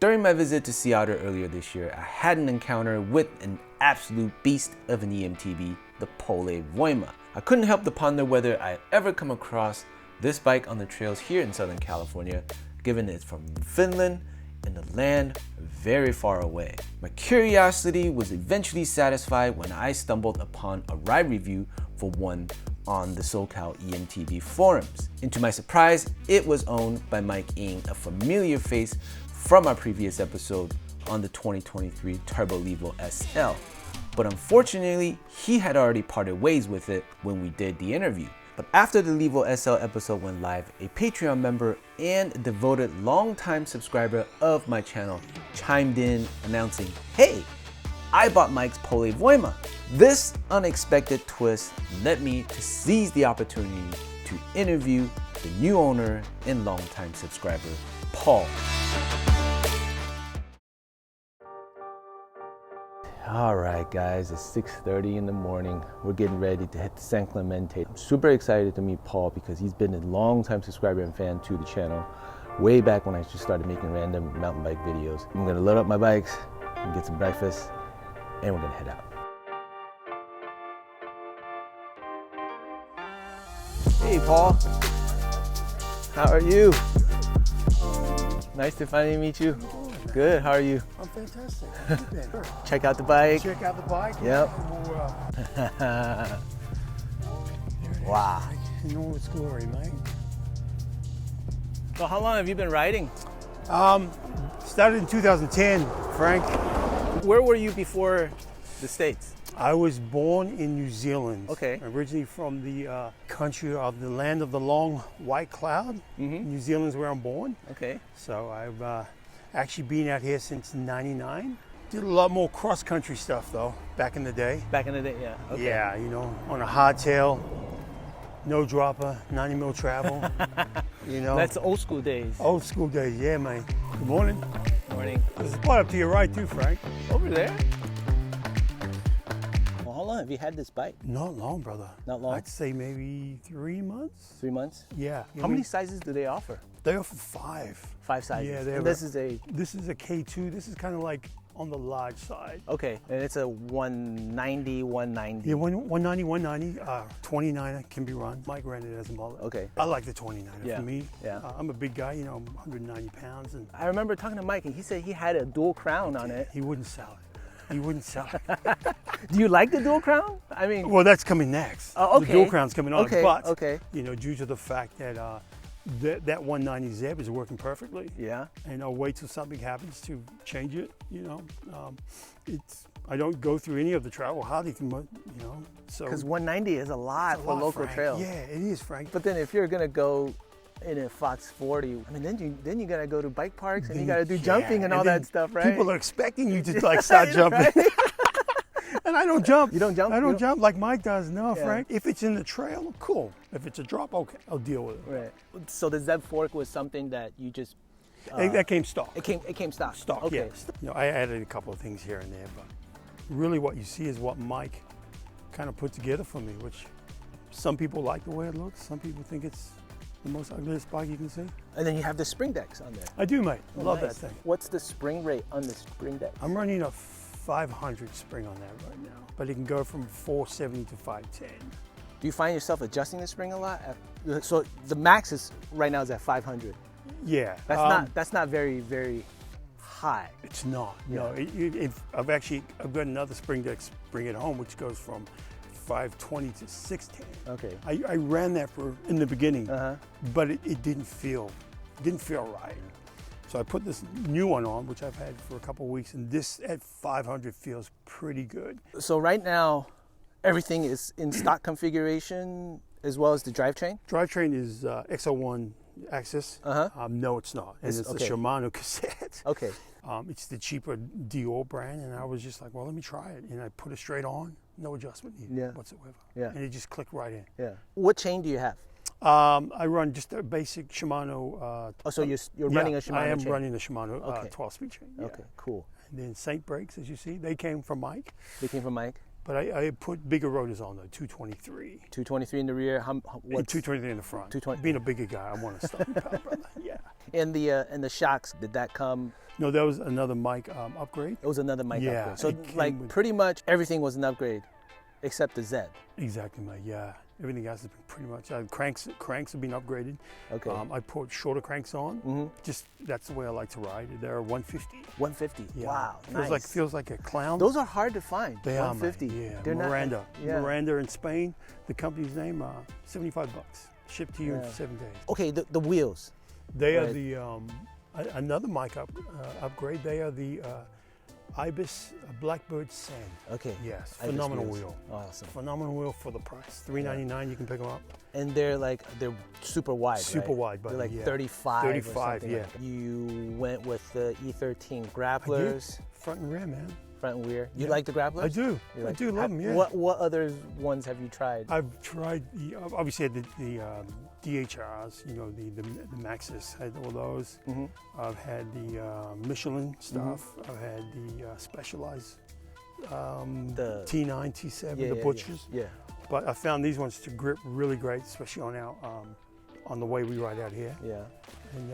During my visit to Seattle earlier this year, I had an encounter with an absolute beast of an eMTB, the Pole Voima. I couldn't help but ponder whether I'd ever come across this bike on the trails here in Southern California, given it's from Finland and the land very far away. My curiosity was eventually satisfied when I stumbled upon a ride review for one on the SoCal eMTB forums. And to my surprise, it was owned by Mike Ng, a familiar face from our previous episode on the 2023 Turbo Levo SL. But unfortunately, he had already parted ways with it when we did the interview. But after the Levo SL episode went live, a Patreon member and devoted longtime subscriber of my channel chimed in announcing, "Hey, I bought Mike's Pole Voima." This unexpected twist led me to seize the opportunity to interview the new owner and longtime subscriber, Paul. All right, guys, it's 6:30 in the morning. We're getting ready to hit the San Clemente. I'm super excited to meet Paul because he's been a long-time subscriber and fan to the channel way back when I just started making random mountain bike videos. I'm gonna load up my bikes and get some breakfast, and we're gonna head out. Hey, Paul. How are you? Nice to finally meet you. Good, how are you? I'm fantastic. How you been? Check out the bike. Check out the bike. Yep. Wow. In all its glory, mate. So how long have you been riding? Started in 2010, Frank. Where were you before the States? I was born in New Zealand. Okay. Originally from the country of the land of the long white cloud. New Zealand's where I'm born. Okay. So I've actually been out here since '99. Did a lot more cross-country stuff though, back in the day. Back in the day, yeah. Okay. Yeah, you know, on a hardtail, no dropper, 90 mil travel. You know. That's old school days. Old school days, yeah, man. Good morning. Morning. There's a spot up to your right too, Frank. Over there? Well, how long have you had this bike? Not long, brother. Not long? I'd say maybe 3 months. 3 months? Yeah. How many sizes do they offer? They offer 5. 5 sizes. Yeah, and this is a... This is a K2. This is kind of like on the large side. Okay, and it's a 190, 190. Yeah, 190, 190. 29 can be run. Mike ran it as a mullet. Okay. I like the 29 Yeah. for me. Yeah. I'm a big guy, you know, I'm 190 pounds. And I remember talking to Mike and he said he had a dual crown on it. he wouldn't sell it. He wouldn't sell it. Do you like the dual crown? I mean... Well, that's coming next. Oh, okay. The dual crown's coming on. Okay, But, okay. you know, due to the fact that that 190 Zeb is working perfectly. Yeah. And I'll wait till something happens to change it, you know. I don't go through any of the travel hardly, you know. So Because 190 is a lot for local Frank. trails. Yeah, it is, Frank. But then if you're gonna go in a Fox 40, I mean, then you gotta go to bike parks and you gotta do jumping and all then that stuff, right? People are expecting you to like start jumping. Right? And I don't jump. You don't jump? I don't jump like Mike does, no, Yeah. Frank. If it's in the trail, cool. If it's a drop, okay, I'll deal with it. Right. So the Zeb Fork was something that you just... That came stock. It came stock. Stock, Okay. yes. You know, I added a couple of things here and there, but really what you see is what Mike kind of put together for me, which some people like the way it looks. Some people think it's the most ugliest bike you can see. And then you have the spring decks on there. I do, mate. I love Nice. that thing. What's the spring rate on the spring deck? I'm running a 500 spring on that right now, but it can go from 470 to 510. Do you find yourself adjusting the spring a lot? So the max is right now is at 500. Yeah. That's not very, very high. It's not. Yeah. No, I've got another spring deck, Bring It Home, which goes from 520 to 610. Okay. I ran that in the beginning, Uh-huh. but it didn't feel right. So I put this new one on, which I've had for a couple of weeks, and this at 500 feels pretty good. So right now, everything is in stock configuration as well as the drivetrain? Drivetrain is XO1 axis. Uh-huh. No, it's not. And it's okay. a Shimano cassette. Okay. It's the cheaper Dior brand, and I was just like, well, let me try it. And I put it straight on, no adjustment needed whatsoever. Yeah. And it just clicked right in. Yeah. What chain do you have? I run just a basic Shimano. So you're running a Shimano I am chain? running the Shimano Okay. 12-speed chain. Yeah. Okay, cool. And then Saint brakes, as you see, they came from Mike. They came from Mike? But I put bigger rotors on though, 223. 223 in the rear. And 223 in the front. 220. Being a bigger guy, I want to stop you, pal, brother. Yeah. And the shocks, did that come No, that was another mic upgrade. It was another mic Yeah, upgrade. So it came like with- pretty much everything was an upgrade except the Z. Exactly, mate. Yeah, everything else has been pretty much. Cranks have been upgraded. Okay. I put shorter cranks on. Mm-hmm. Just that's the way I like to ride. They're 150. 150. Yeah. Wow. Feels like a clown. Those are hard to find. They 150. are, mate. Yeah. They're Miranda. Not, yeah. Miranda in Spain. The company's name. $75. Shipped to you in Yeah. 7 days. Okay, the wheels. They are Right. the another mic upgrade. They are the Ibis Blackbird Sand. Okay. Yes, Ibis phenomenal wheels. wheel. Awesome. Phenomenal wheel for the price. $3.99. You can pick them up. And they're super wide. Super right? wide, buddy. They're like yeah. 35. 35, or something yeah. like that. You went with the E13 grapplers, Front and rear, man. front and rear. You Yeah. like the grapplers? I do. You I like- do love them. Yeah. What other ones have you tried? I've tried obviously I did the DHRs, you know, the Maxxis, had all those. Mm-hmm. I've had the Michelin stuff. I've had the Specialized The- T9, T7, Yeah, the yeah, Butchers. Yeah. But I found these ones to grip really great, especially on the way we ride out here. Yeah. And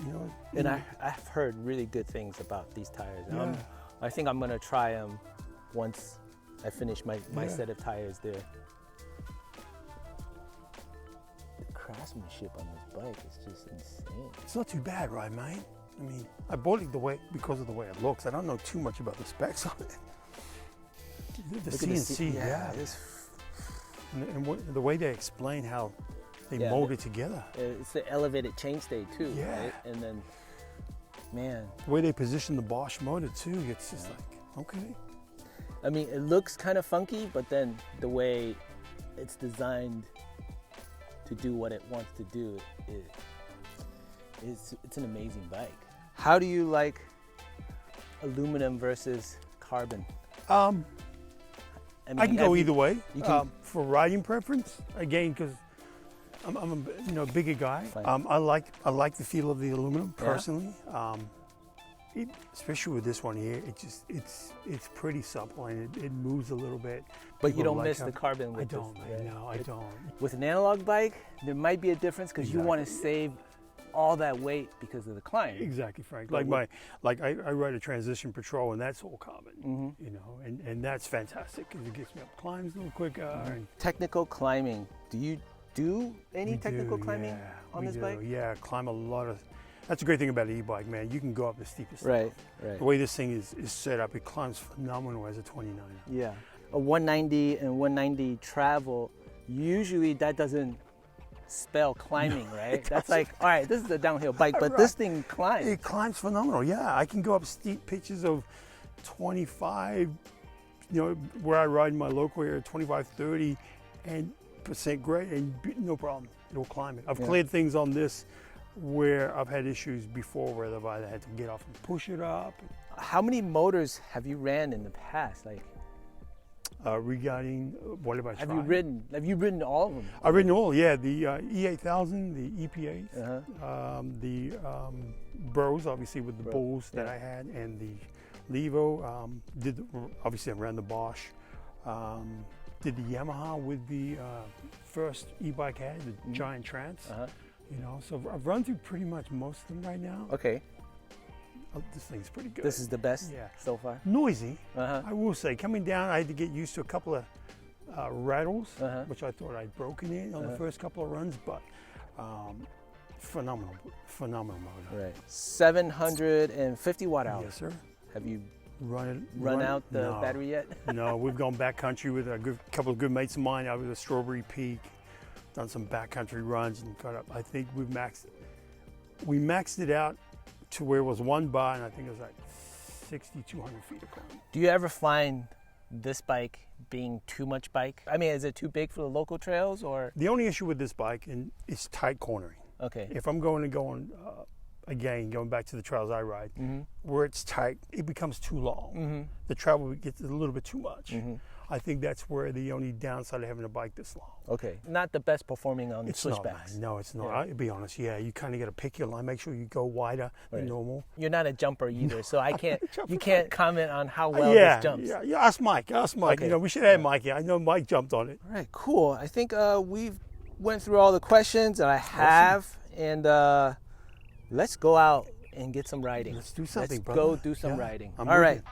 you know, And I've heard really good things about these tires. And Yeah. I think I'm gonna try them once I finish my Yeah. set of tires there. The craftsmanship on this bike is just insane. it's not too bad, right, mate? I mean, I bought it because of the way it looks. I don't know too much about the specs on it. The Look at the CNC, yeah. And the way they explain how they Yeah, mold it together. It's the elevated chainstay too, Yeah. right? And then, man, The way they position the Bosch motor too, it's just like, okay. I mean, it looks kind of funky, but then the way it's designed to do what it wants to do, it's an amazing bike. How do you like aluminum versus carbon? I can have go you- either way. you can- For riding preference, again, because I'm a bigger guy. Fine. I like the feel of the aluminum Yeah. personally. Especially with this one here, it's pretty supple and it moves a little bit. But you People don't like miss how- the carbon with I this, don't, man. right? No, I don't. With an analog bike, there might be a difference because you want to save all that weight because of the climb. Exactly, Frank. But I ride a Transition Patrol and that's all carbon, you know, and that's fantastic because it gets me up climbs a little quicker. And Technical climbing. Do you do any we technical do, climbing yeah, on we this do. bike? Yeah, climb a lot of. That's a great thing about an e-bike, man. You can go up the steepest. Right, stuff. right. The way this thing is set up, it climbs phenomenal as a 29er. Yeah. A 190 and 190 travel, usually that doesn't spell climbing, right? That's like, all right, this is a downhill bike, but this thing climbs. It climbs phenomenal. Yeah, I can go up steep pitches of 25, you know, where I ride in my local area, 25, 30, and % grade, and no problem. It'll climb it. I've cleared things on this where I've had issues before where I've either had to get off and push it up. How many motors have you ran in the past? Like, Regarding what have I tried? have you ridden all of them? I've ridden all, yeah. The E8000, the EPAs, the Bros, obviously with the Bulls that I had, and the Levo. Obviously I ran the Bosch. Did the Yamaha with the first e-bike I had, the Giant Trance. You know, so I've run through pretty much most of them right now. Okay. Oh, this thing's pretty good. This is the best Yeah. so far? Noisy, Uh-huh. I will say. Coming down, I had to get used to a couple of rattles, Uh-huh. which I thought I'd broken in on the first couple of runs, but phenomenal motor. Right. 750 watt hours. Yes, sir. Have you Run out the no. battery yet? No, we've gone backcountry with a couple of good mates of mine out with a Strawberry Peak, done some backcountry runs and got up. I think we maxed it out to where it was one bar, and I think it was like 6,200 feet of climb. Do you ever find this bike being too much bike? I mean, is it too big for the local trails or? The only issue with this bike is tight cornering. Okay. If I'm going again, going back to the trails I ride, where it's tight, it becomes too long. The travel gets a little bit too much. I think that's where the only downside of having a bike this long. Okay. Not the best performing on It's switchbacks. not, no, it's not. Yeah. I'll be honest, yeah, you kind of got to pick your line, make sure you go wider than normal. You're not a jumper either, so I can't. You can't comment on how well yeah, this jumps. yeah. Ask Mike. Okay. You know, we should have Mike here. I know Mike jumped on it. All right, cool. I think we've went through all the questions that I have, and let's go out and get some riding. Let's do something, Let's brother. go do some Yeah, riding. I'm All with right. you.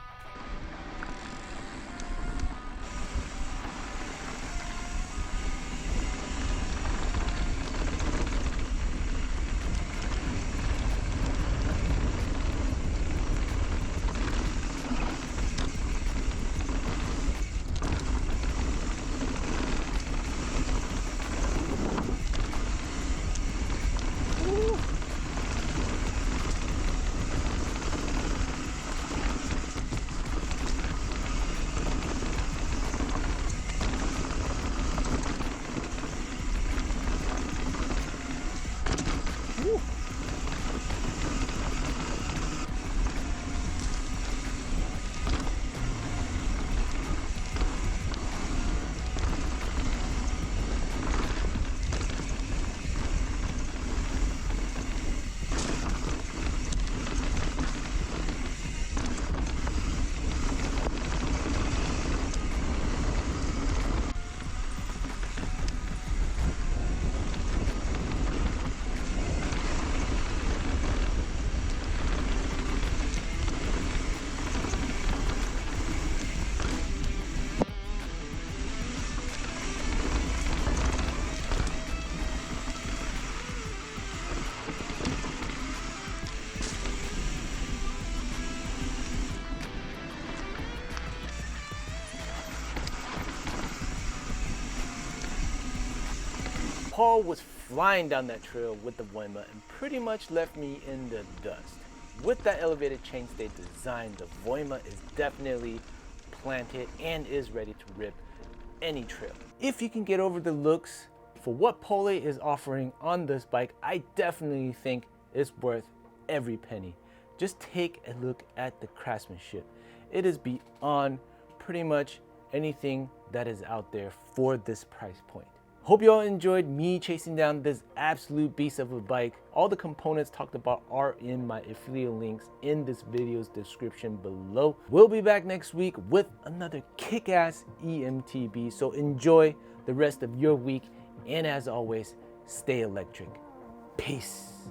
Paul was flying down that trail with the Voima and pretty much left me in the dust. With that elevated chainstay design, the Voima is definitely planted and is ready to rip any trail. If you can get over the looks, for what Pole is offering on this bike, I definitely think it's worth every penny. Just take a look at the craftsmanship. It is beyond pretty much anything that is out there for this price point. Hope you all enjoyed me chasing down this absolute beast of a bike. All the components talked about are in my affiliate links in this video's description below. We'll be back next week with another kick-ass eMTB, so enjoy the rest of your week, and as always, stay electric. Peace.